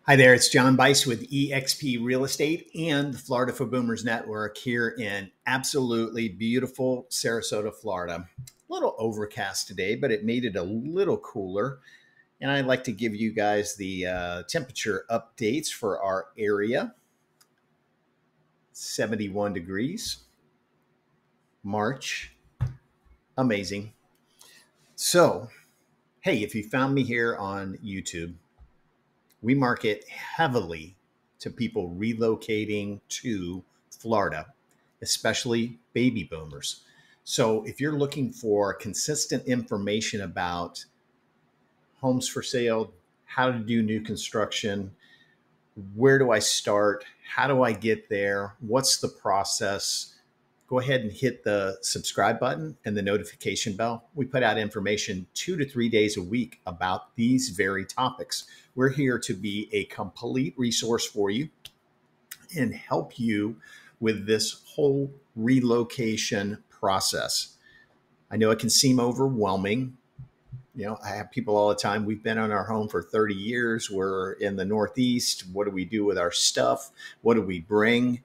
Hi there, it's John Bice with eXp Real Estate and the Florida for Boomers Network here in absolutely beautiful Sarasota, Florida. A little overcast today, but it made it a little cooler. And I'd like to give you guys the temperature updates for our area. 71 degrees, March, amazing. So, hey, if you found me here on YouTube, we market heavily to people relocating to Florida, especially baby boomers. So if you're looking for consistent information about homes for sale, how to do new construction, where do I start? How do I get there? What's the process? Go ahead and hit the subscribe button and the notification bell. We put out information 2 to 3 days a week about these very topics. We're here to be a complete resource for you and help you with this whole relocation process. I know it can seem overwhelming. You know, I have people all the time. We've been on our home for 30 years. We're in the Northeast. What do we do with our stuff? What do we bring?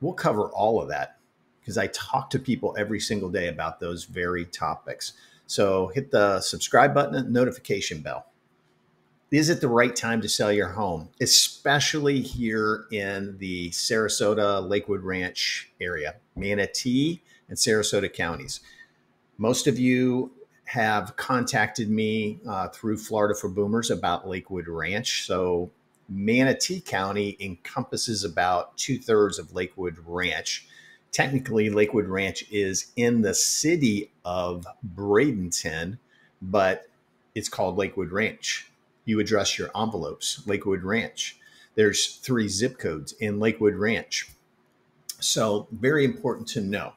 We'll cover all of that, because I talk to people every single day about those very topics. So hit the subscribe button and notification bell. Is it the right time to sell your home, especially here in the Sarasota, Lakewood Ranch area, Manatee and Sarasota counties? Most of you have contacted me through Florida for Boomers about Lakewood Ranch. So Manatee County encompasses about 2/3 of Lakewood Ranch. Technically, Lakewood Ranch is in the city of Bradenton, but it's called Lakewood Ranch. You address your envelopes, Lakewood Ranch. There's 3 zip codes in Lakewood Ranch. So very important to know.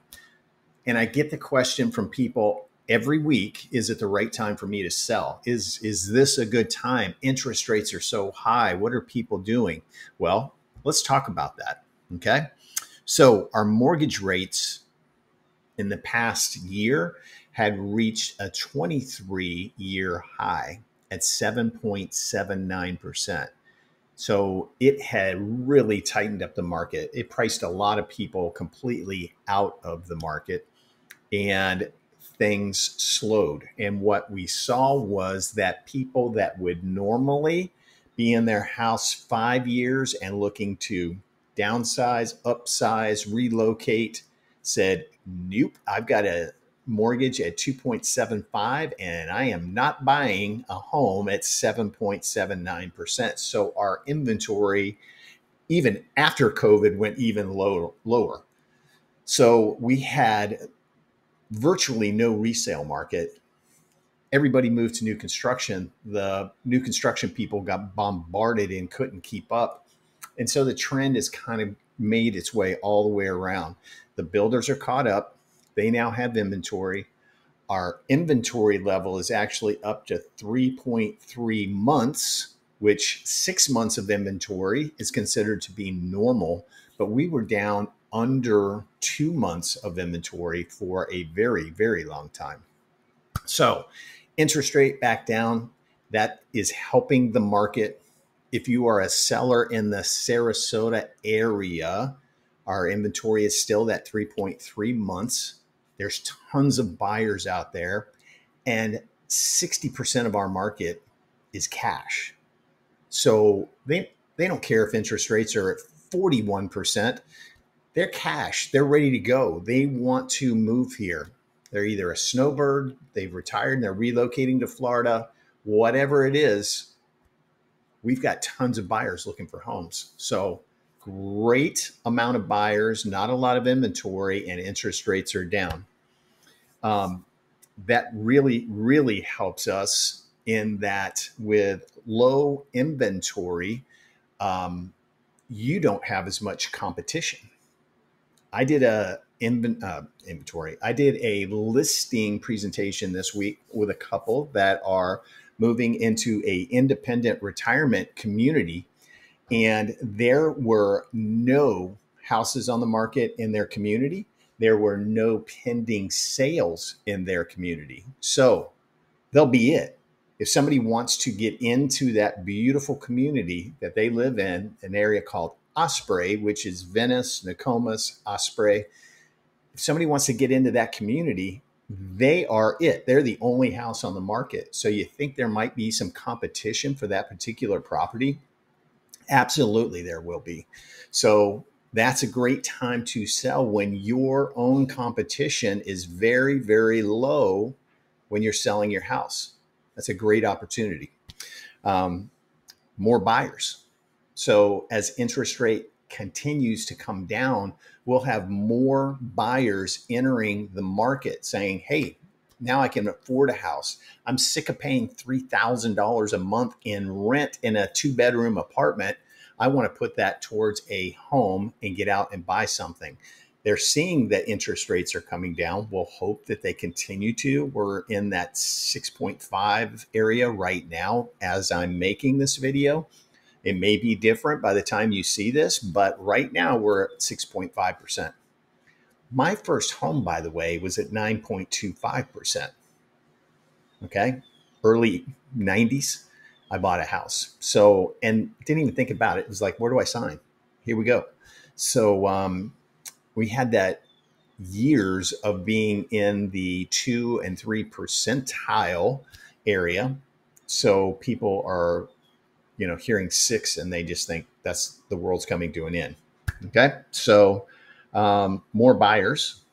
And I get the question from people every week, is it the right time for me to sell? Is this a good time? Interest rates are so high. What are people doing? Well, let's talk about that, okay? So our mortgage rates in the past year had reached a 23-year high at 7.79%. So it had really tightened up the market. It priced a lot of people completely out of the market, and things slowed. And what we saw was that people that would normally be in their house 5 years and looking to downsize, upsize, relocate, said, nope, I've got a mortgage at 2.75 and I am not buying a home at 7.79%. So our inventory, even after COVID, went even lower. So we had virtually no resale market. Everybody moved to new construction. The new construction people got bombarded and couldn't keep up. And so the trend has kind of made its way all the way around. The builders are caught up. They now have inventory. Our inventory level is actually up to 3.3 months, which 6 months of inventory is considered to be normal. But we were down under 2 months of inventory for a very, very long time. So interest rate back down. That is helping the market. If you are a seller in the Sarasota area, our inventory is still at 3.3 months. There's tons of buyers out there, and 60% of our market is cash. So they don't care if interest rates are at 41%. They're cash. They're ready to go. They want to move here. They're either a snowbird, they've retired and they're relocating to Florida, whatever it is. We've got tons of buyers looking for homes. So great amount of buyers, not a lot of inventory, and interest rates are down. That really, really helps us in that with low inventory, you don't have as much competition. I did a inventory. I did a listing presentation this week with a couple that are moving into a independent retirement community, and there were no houses on the market in their community. There were no pending sales in their community. So they'll be it. If somebody wants to get into that beautiful community that they live in, an area called Osprey, which is Venice, Nokomis, Osprey, if somebody wants to get into that community, they are it. They're the only house on the market. So you think there might be some competition for that particular property? Absolutely, there will be. So that's a great time to sell when your own competition is very, very low when you're selling your house. That's a great opportunity. More buyers. So as interest rate continues to come down, we'll have more buyers entering the market saying, hey, now I can afford a house. I'm sick of paying $3,000 a month in rent in a 2-bedroom apartment. I want to put that towards a home and get out and buy something. They're seeing that interest rates are coming down. We'll hope that they continue to. We're in that 6.5 area right now as I'm making this video. It may be different by the time you see this, but right now we're at 6.5%. My first home, by the way, was at 9.25%. Okay. Early 90s, I bought a house. So, and didn't even think about it. It was like, where do I sign? Here we go. So, we had that years of being in the 2 and 3 percentile area. So people are, hearing 6 and they just think that's the world's coming to an end. Okay. So, more buyers,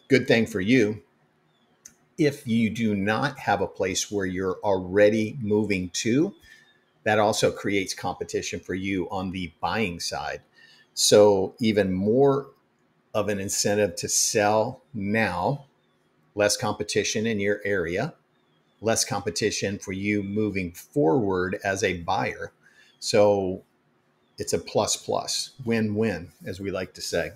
good thing for you. If you do not have a place where you're already moving to, that also creates competition for you on the buying side. So even more of an incentive to sell now, less competition in your area, less competition for you moving forward as a buyer. So it's a plus, win-win, as we like to say.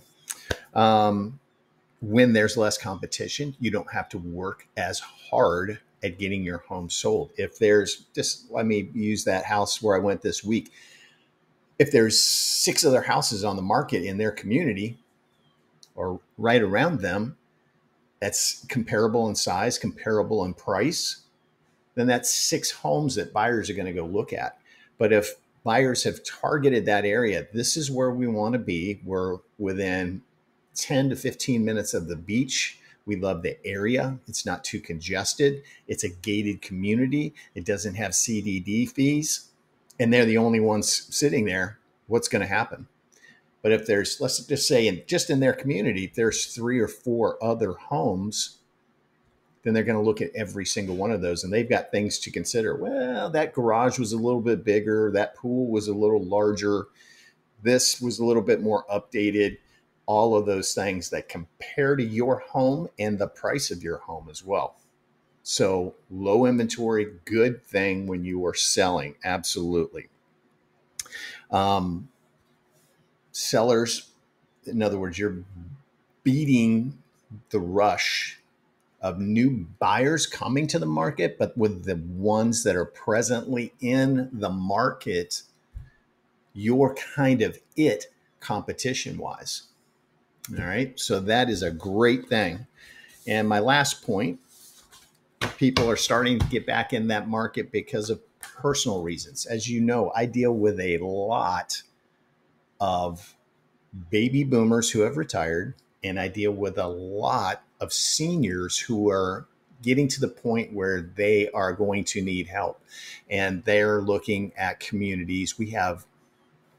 When there's less competition, you don't have to work as hard at getting your home sold. If there's just, let me use that house where I went this week. If there's 6 other houses on the market in their community or right around them, that's comparable in size, comparable in price, then that's 6 homes that buyers are going to go look at. But if buyers have targeted that area, this is where we want to be. We're within 10 to 15 minutes of the beach. We love the area. It's not too congested. It's a gated community. It doesn't have CDD fees. And they're the only ones sitting there. What's going to happen? But if there's, let's just say, just in their community, if there's 3 or 4 other homes, then they're going to look at every single one of those. And they've got things to consider. Well, that garage was a little bit bigger. That pool was a little larger. This was a little bit more updated. All of those things that compare to your home and the price of your home as well. So low inventory, good thing when you are selling. Absolutely. Sellers, in other words, you're beating the rush of new buyers coming to the market, but with the ones that are presently in the market, you're kind of it competition wise. All right. So that is a great thing. And my last point, people are starting to get back in that market because of personal reasons. As you know, I deal with a lot of baby boomers who have retired, and I deal with a lot of seniors who are getting to the point where they are going to need help. And they're looking at communities. We have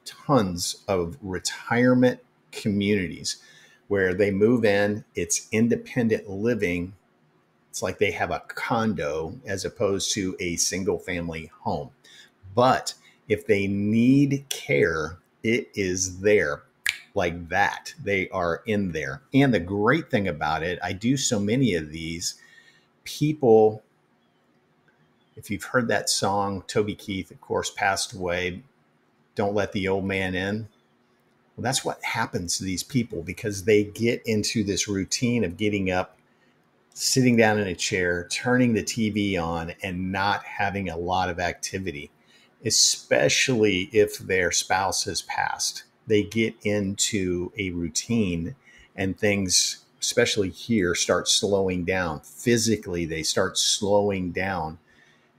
tons of retirement communities where they move in, it's independent living. It's like they have a condo as opposed to a single family home. But if they need care, it is there like that. They are in there. And the great thing about it, I do so many of these people. If you've heard that song, Toby Keith, of course, passed away, Don't Let the Old Man In. Well, that's what happens to these people because they get into this routine of getting up, sitting down in a chair, turning the TV on, and not having a lot of activity, especially if their spouse has passed. They get into a routine and things, especially here, start slowing down. Physically, they start slowing down.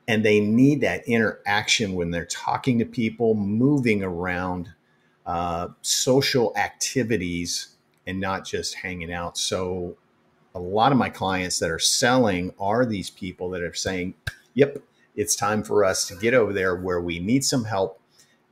And they need that interaction when they're talking to people, moving around, social activities, and not just hanging out. So a lot of my clients that are selling are these people that are saying, yep, it's time for us to get over there where we need some help.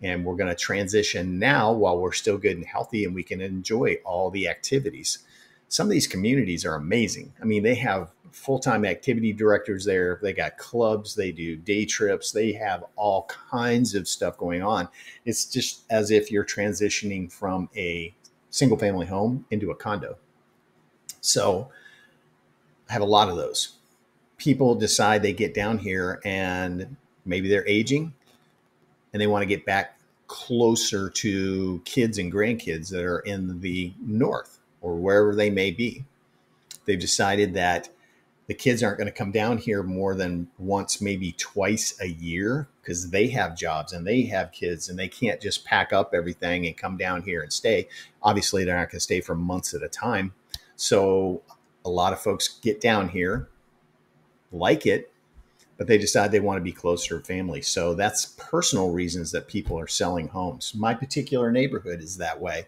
And we're going to transition now while we're still good and healthy and we can enjoy all the activities. Some of these communities are amazing. I mean, they have full-time activity directors there. They got clubs. They do day trips. They have all kinds of stuff going on. It's just as if you're transitioning from a single family home into a condo. So I have a lot of those. People decide they get down here and maybe they're aging and they want to get back closer to kids and grandkids that are in the north or wherever they may be. They've decided that the kids aren't going to come down here more than once, maybe twice a year, because they have jobs and they have kids and they can't just pack up everything and come down here and stay. Obviously, they're not going to stay for months at a time. So a lot of folks get down here, like it, but they decide they want to be closer to family. So that's personal reasons that people are selling homes. My particular neighborhood is that way.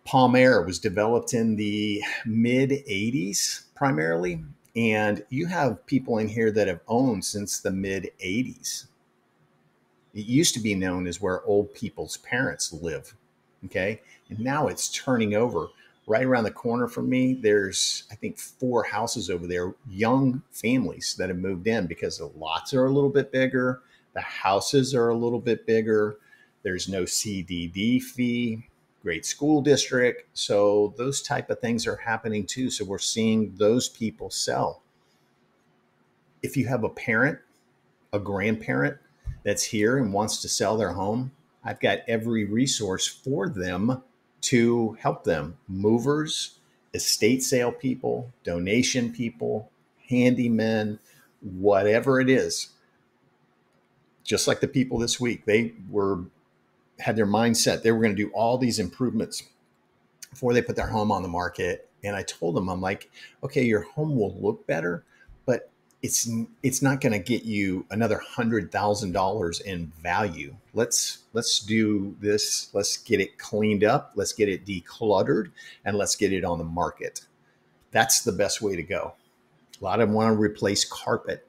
Palm Air was developed in the mid 80s primarily. And you have people in here that have owned since the mid 80s. It used to be known as where old people's parents live. Okay. And now it's turning over. Right around the corner from me, there's, I think, 4 houses over there, young families that have moved in because the lots are a little bit bigger. The houses are a little bit bigger. There's no CDD fee, great school district. So those type of things are happening too. So we're seeing those people sell. If you have a parent, a grandparent that's here and wants to sell their home, I've got every resource for them to help them. Movers, estate sale people, donation people, handymen, whatever it is. Just like the people this week, they had their mindset. They were going to do all these improvements before they put their home on the market. And I told them, I'm like, okay, your home will look better, but it's not going to get you another $100,000 in value. Let's do this. Let's get it cleaned up. Let's get it decluttered, and let's get it on the market. That's the best way to go. A lot of them want to replace carpet.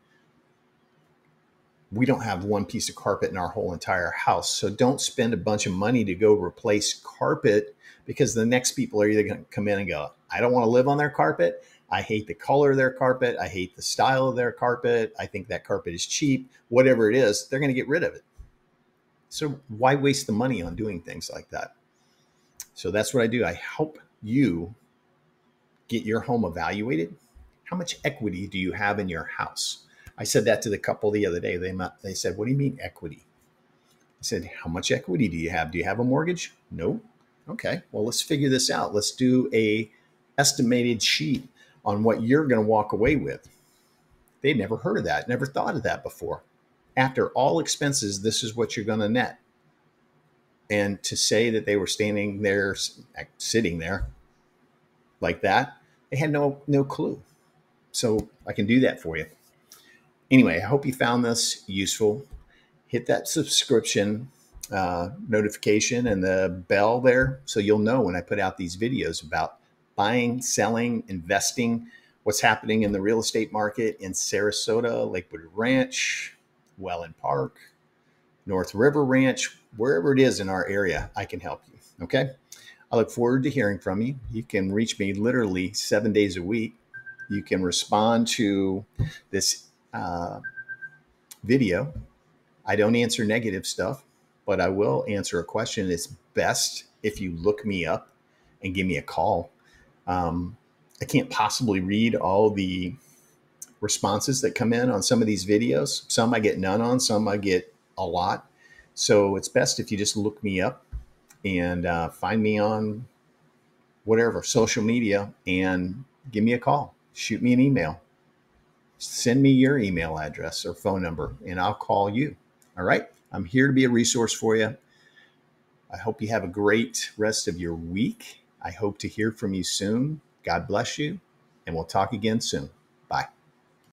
We don't have one piece of carpet in our whole entire house. So don't spend a bunch of money to go replace carpet, because the next people are either going to come in and go, I don't want to live on their carpet. I hate the color of their carpet. I hate the style of their carpet. I think that carpet is cheap. Whatever it is, they're going to get rid of it. So why waste the money on doing things like that? So that's what I do. I help you get your home evaluated. How much equity do you have in your house? I said that to the couple the other day. They said, what do you mean equity? I said, how much equity do you have? Do you have a mortgage? No. Okay, well, let's figure this out. Let's do a estimated sheet on what you're going to walk away with. They'd never heard of that, never thought of that before. After all expenses, this is what you're going to net. And to say that they were standing there, sitting there like that, they had no clue. So I can do that for you. Anyway, I hope you found this useful. Hit that subscription notification and the bell there so you'll know when I put out these videos about buying, selling, investing, what's happening in the real estate market in Sarasota, Lakewood Ranch, Welland Park, North River Ranch, wherever it is in our area, I can help you. Okay. I look forward to hearing from you. You can reach me literally 7 days a week. You can respond to this video. I don't answer negative stuff, but I will answer a question. It's best if you look me up and give me a call. I can't possibly read all the responses that come in on some of these videos. Some I get none on, some I get a lot. So it's best if you just look me up and find me on whatever social media and give me a call. Shoot me an email. Send me your email address or phone number and I'll call you. All right. I'm here to be a resource for you. I hope you have a great rest of your week. I hope to hear from you soon. God bless you, and we'll talk again soon. Bye.